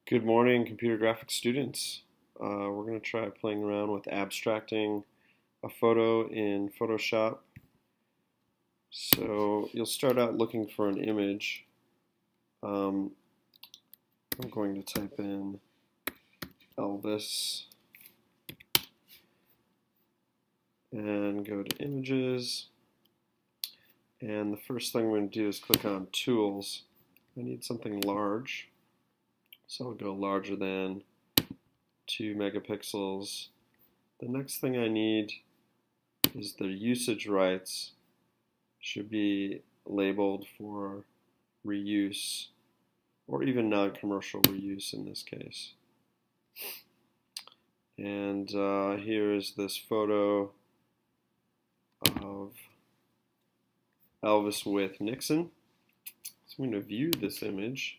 Good morning, computer graphics students. We're going to try playing around with abstracting a photo in Photoshop. So you'll start out looking for an image. I'm going to type in Elvis and go to Images. And the first thing we're going to do is click on Tools. I need something large. So I'll go larger than 2 megapixels. The next thing I need is the usage rights should be labeled for reuse or even non-commercial reuse in this case. And here is this photo of Elvis with Nixon. So I'm going to view this image.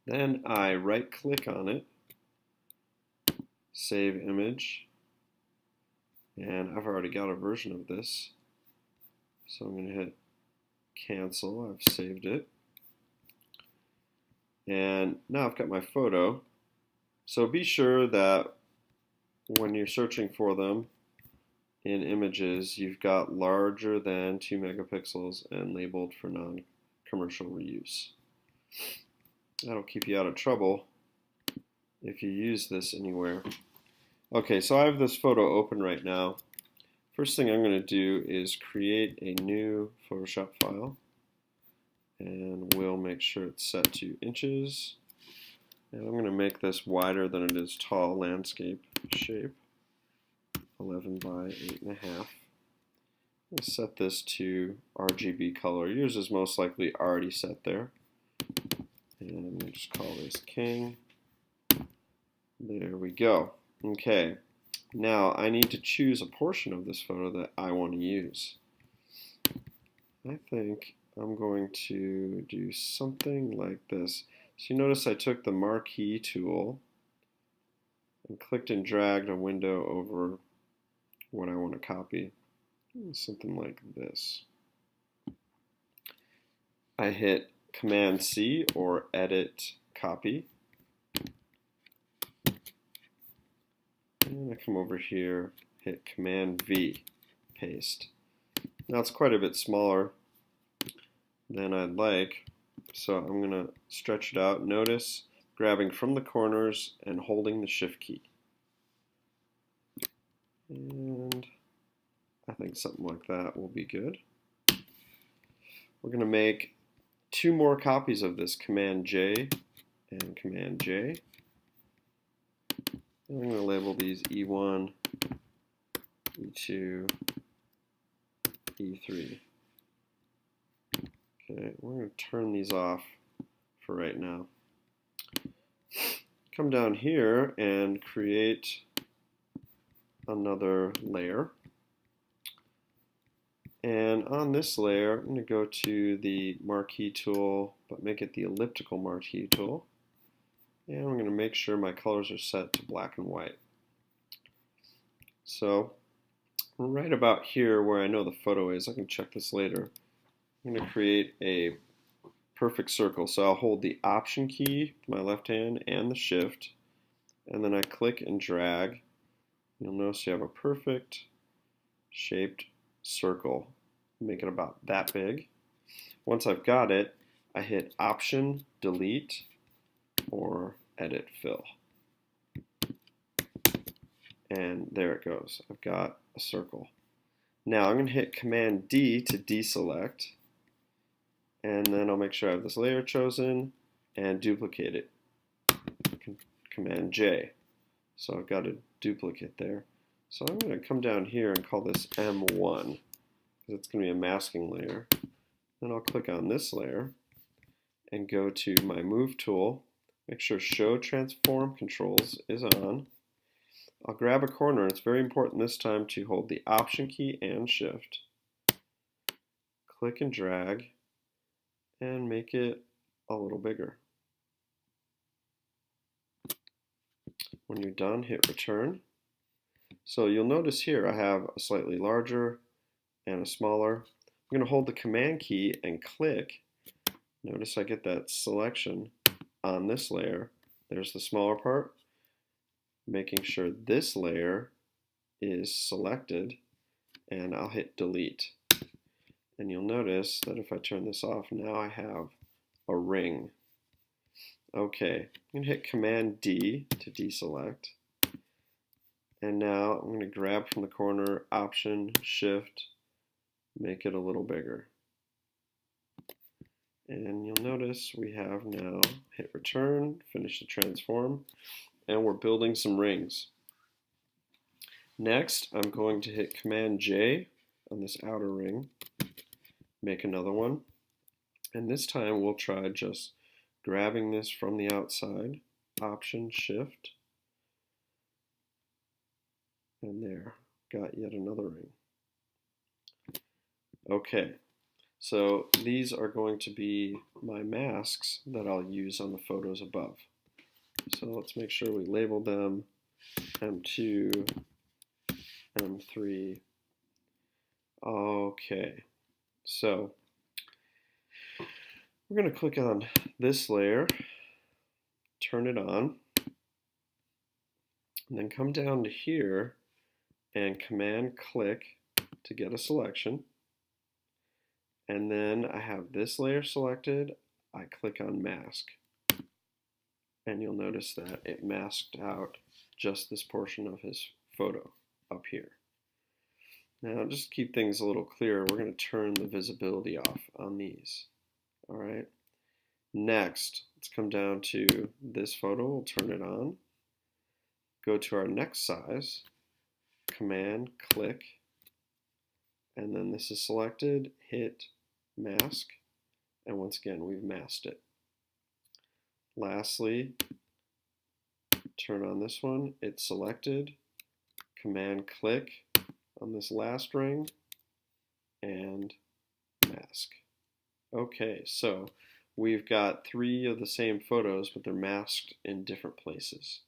Then I right click on it, save image, and I've already got a version of this. So I'm going to hit cancel. I've saved it. And now I've got my photo. So be sure that when you're searching for them in images, you've got larger than 2 megapixels and labeled for non-commercial reuse. That'll keep you out of trouble if you use this anywhere. Okay, so I have this photo open right now. First thing I'm going to do is create a new Photoshop file, and we'll make sure it's set to inches. And I'm going to make this wider than it is tall, landscape shape, 11 by 8.5. I'll set this to RGB color. Yours is most likely already set there. And I'm going to just call this King. There we go. Okay, now I need to choose a portion of this photo that I want to use. I think I'm going to do something like this. So you notice I took the marquee tool and clicked and dragged a window over what I want to copy. Something like this. I hit Command C or Edit Copy. And I come over here, hit Command V, Paste. Now it's quite a bit smaller than I'd like, so I'm going to stretch it out. Notice grabbing from the corners and holding the Shift key. And I think something like that will be good. We're going to make 2 more copies of this, Command J and Command J. And I'm going to label these E1, E2, E3. Okay, we're going to turn these off for right now. Come down here and create another layer. And on this layer, I'm going to go to the marquee tool, but make it the elliptical marquee tool. And I'm going to make sure my colors are set to black and white. So right about here where I know the photo is, I can check this later. I'm going to create a perfect circle. So I'll hold the Option key, my left hand, and the Shift, and then I click and drag. You'll notice you have a perfect shaped circle. Make it about that big. Once I've got it, I hit Option, Delete, or Edit Fill. And there it goes. I've got a circle. Now I'm going to hit Command D to deselect, and then I'll make sure I have this layer chosen and duplicate it. Command J. So I've got a duplicate there. So I'm going to come down here and call this M1, because it's going to be a masking layer. Then I'll click on this layer and go to my Move tool. Make sure Show Transform Controls is on. I'll grab a corner. It's very important this time to hold the Option key and Shift. Click and drag and make it a little bigger. When you're done, hit Return. So you'll notice here I have a slightly larger and a smaller. I'm going to hold the Command key and click. Notice I get that selection on this layer. There's the smaller part, making sure this layer is selected, and I'll hit delete. And you'll notice that if I turn this off, now I have a ring. Okay, I'm going to hit Command D to deselect. And now I'm going to grab from the corner, Option, Shift, make it a little bigger. And you'll notice we have now hit return, finish the transform, and we're building some rings. Next, I'm going to hit Command J on this outer ring, make another one, and this time we'll try just grabbing this from the outside, Option, Shift, and there, got yet another ring. Okay. So these are going to be my masks that I'll use on the photos above. So let's make sure we label them M2, M3. Okay, so we're going to click on this layer, turn it on, and then come down to here and Command click to get a selection. And then I have this layer selected, I click on mask. And you'll notice that it masked out just this portion of his photo up here. Now just to keep things a little clearer, we're going to turn the visibility off on these. Alright. Next, let's come down to this photo, we'll turn it on. Go to our next size, Command click, and then this is selected, hit mask, and once again we've masked it. Lastly, turn on this one, it's selected, Command click on this last ring, and mask. Okay, so we've got 3 of the same photos, but they're masked in different places.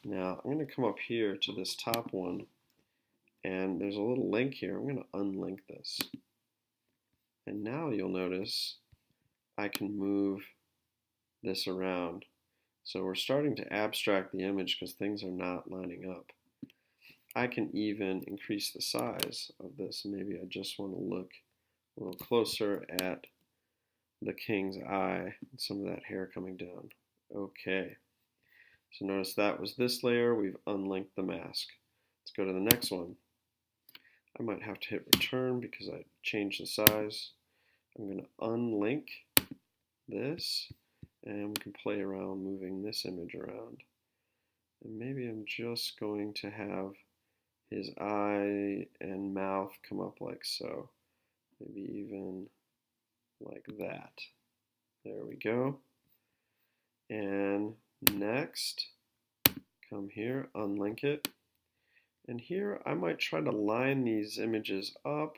Now I'm going to come up here to this top one, and there's a little link here. I'm going to unlink this. And now you'll notice I can move this around. So we're starting to abstract the image because things are not lining up. I can even increase the size of this. Maybe I just want to look a little closer at the king's eye and some of that hair coming down. Okay. So notice that was this layer. We've unlinked the mask. Let's go to the next one. I might have to hit return because I changed the size. I'm going to unlink this, and we can play around moving this image around. And maybe I'm just going to have his eye and mouth come up like so. Maybe even like that. There we go. And next, come here, unlink it. And here I might try to line these images up,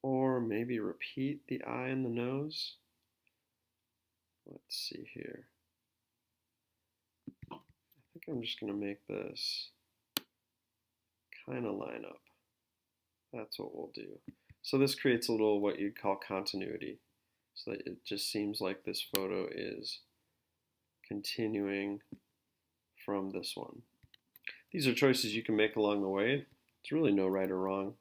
or maybe repeat the eye and the nose. Let's see here. I think I'm just going to make this kind of line up. That's what we'll do. So this creates a little what you'd call continuity. So that it just seems like this photo is continuing from this one. These are choices you can make along the way. It's really no right or wrong.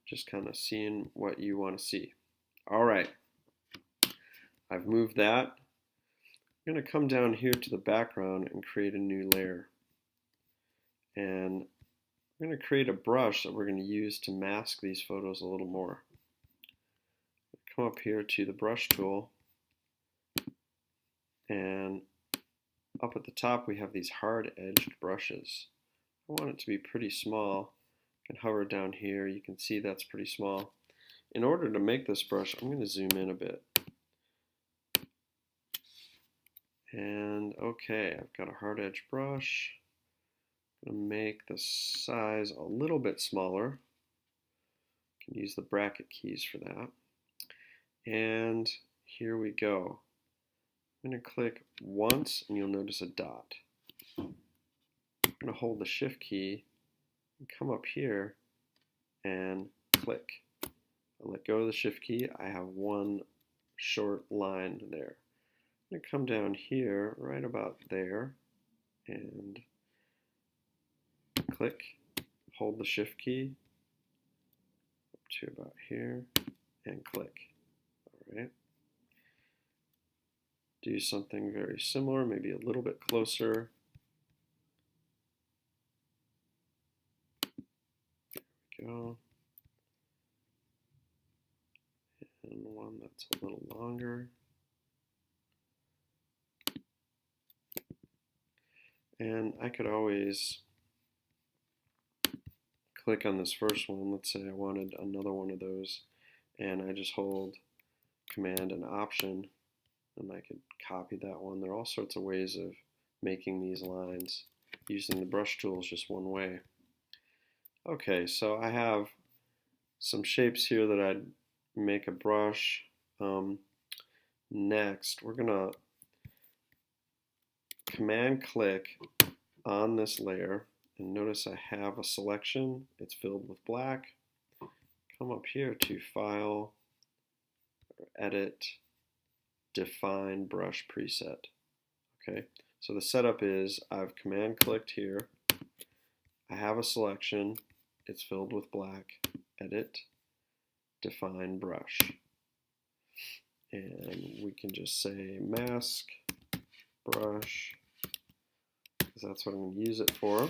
Just kind of seeing what you want to see. All right. I've moved that. I'm going to come down here to the background and create a new layer. And I'm going to create a brush that we're going to use to mask these photos a little more. Come up here to the brush tool, and up at the top we have these hard-edged brushes. I want it to be pretty small. I can hover down here, you can see that's pretty small. In order to make this brush, I'm going to zoom in a bit. And okay, I've got a hard-edged brush. I'm going to make the size a little bit smaller. You can use the bracket keys for that. And here we go. I'm going to click once and you'll notice a dot. I'm going to hold the shift key and come up here and click. I let go of the shift key. I have one short line there. going to come down here right about there and click, hold the shift key up to about here and click. All right. Do something very similar, maybe a little bit closer. There we go. And one that's a little longer. And I could always click on this first one. Let's say I wanted another one of those, and I just hold Command and Option, and I could copy that one. There are all sorts of ways of making these lines. Using the brush tool is just one way. Okay, so I have some shapes here that I'd make a brush. Next, we're gonna Command click on this layer, and notice I have a selection. It's filled with black. Come up here to File, or Edit, Define Brush Preset. Okay, so the setup is I've Command clicked here. I have a selection. It's filled with black. Edit, Define Brush. And we can just say Mask Brush, because that's what I'm going to use it for,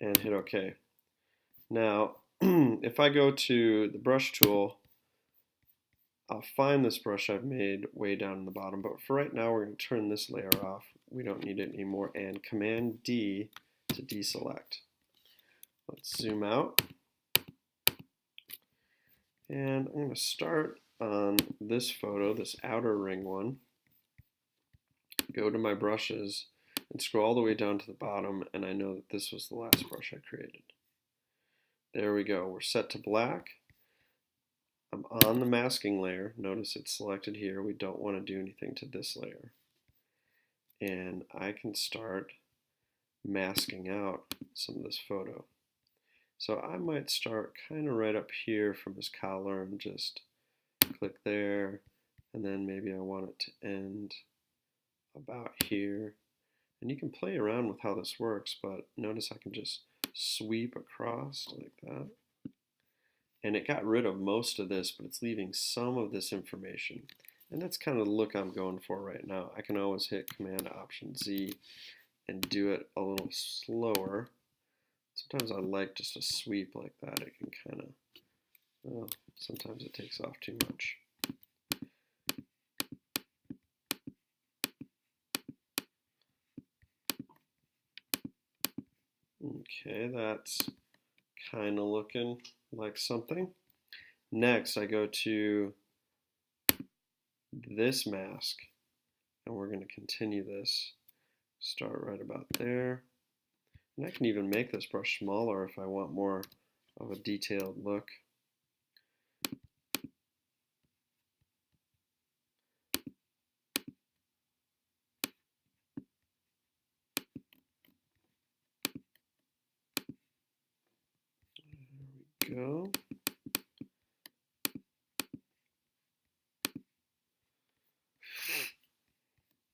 and hit OK. Now, if I go to the brush tool, I'll find this brush I've made way down in the bottom, but for right now we're going to turn this layer off. We don't need it anymore, and Command D to deselect. Let's zoom out, and I'm going to start on this photo, this outer ring one, go to my brushes, and scroll all the way down to the bottom, and I know that this was the last brush I created. There we go. We're set to black. I'm on the masking layer. Notice it's selected here. We don't want to do anything to this layer. And I can start masking out some of this photo. So I might start kind of right up here from his collar and just click there, and then maybe I want it to end about here. And you can play around with how this works, but notice I can just sweep across like that. And it got rid of most of this, but it's leaving some of this information. And that's kind of the look I'm going for right now. I can always hit Command Option Z and do it a little slower. Sometimes I like just a sweep like that. It can kind of, well, sometimes it takes off too much. Okay, that's kind of looking like something. Next, I go to this mask, and we're going to continue this. Start right about there. And I can even make this brush smaller if I want more of a detailed look. There we go.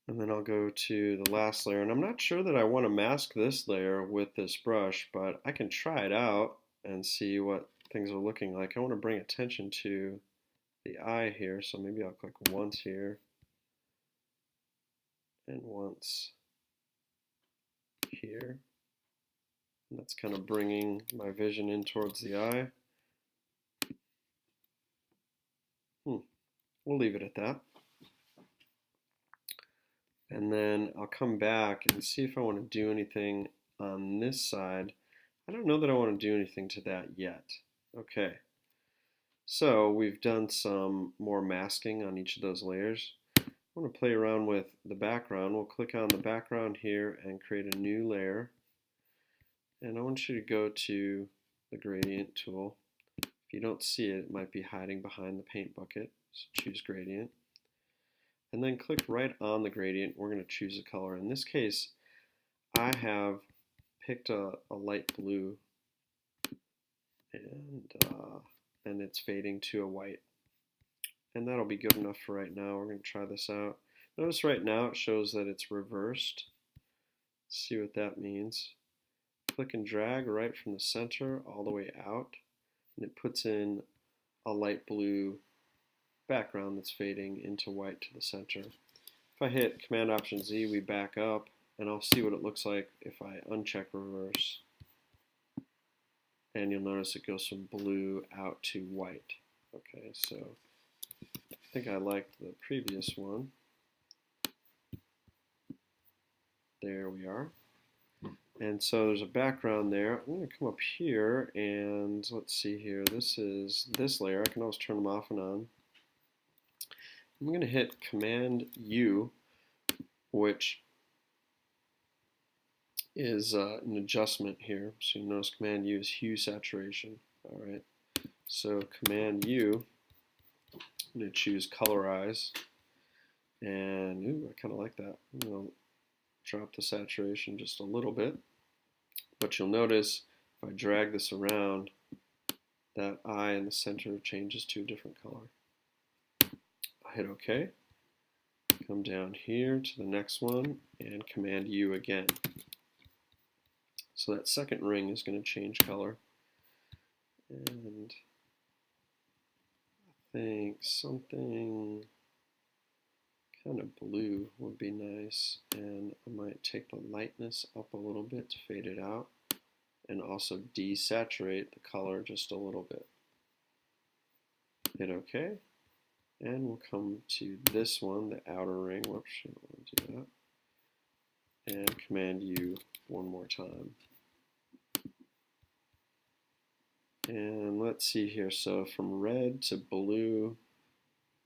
And then I'll go to the last layer, and I'm not sure that I want to mask this layer with this brush, but I can try it out and see what things are looking like. I want to bring attention to the eye here, so maybe I'll click once here and once here. And that's kind of bringing my vision in towards the eye. We'll leave it at that. And then I'll come back and see if I want to do anything on this side. I don't know that I want to do anything to that yet. Okay, so we've done some more masking on each of those layers. I want to play around with the background. We'll click on the background here and create a new layer. And I want you to go to the gradient tool. If you don't see it, it might be hiding behind the paint bucket. So choose gradient. And then click right on the gradient. We're going to choose a color. In this case, I have picked a light blue, and it's fading to a white. And that'll be good enough for right now. We're going to try this out. Notice right now it shows that it's reversed. Let's see what that means. Click and drag right from the center all the way out, and it puts in a light blue background that's fading into white to the center. If I hit Command Option Z, we back up, and I'll see what it looks like if I uncheck reverse. And you'll notice it goes from blue out to white. Okay, so I think I liked the previous one. There we are. And so there's a background there. I'm going to come up here and let's see here. This is this layer. I can always turn them off and on. I'm going to hit Command U, which is an adjustment here. So you notice Command U is hue saturation. All right. So Command U, I'm going to choose colorize. And ooh, I kind of like that. I'm going to drop the saturation just a little bit. But you'll notice if I drag this around, that eye in the center changes to a different color. I hit OK. Come down here to the next one and Command U again. So that second ring is going to change color. And I think something kind of blue would be nice. And I might take the lightness up a little bit to fade it out. And also desaturate the color just a little bit. Hit OK. And we'll come to this one, the outer ring. Whoops, I don't want to do that. And Command U one more time. And let's see here. So from red to blue,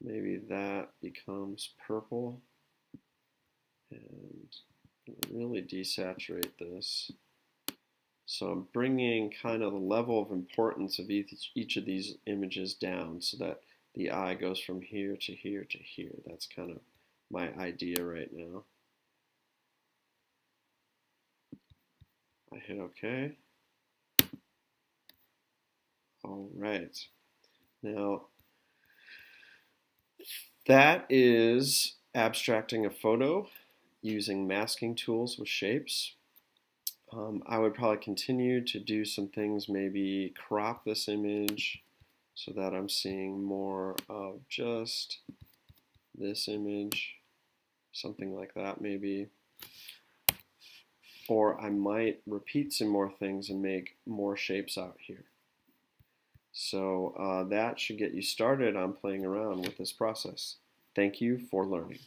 maybe that becomes purple. And really desaturate this. So I'm bringing kind of the level of importance of each of these images down so that the eye goes from here to here to here. That's kind of my idea right now. I hit OK. All right. Now, that is abstracting a photo using masking tools with shapes. I would probably continue to do some things, maybe crop this image so that I'm seeing more of just this image, something like that maybe. Or I might repeat some more things and make more shapes out here. So that should get you started on playing around with this process. Thank you for learning.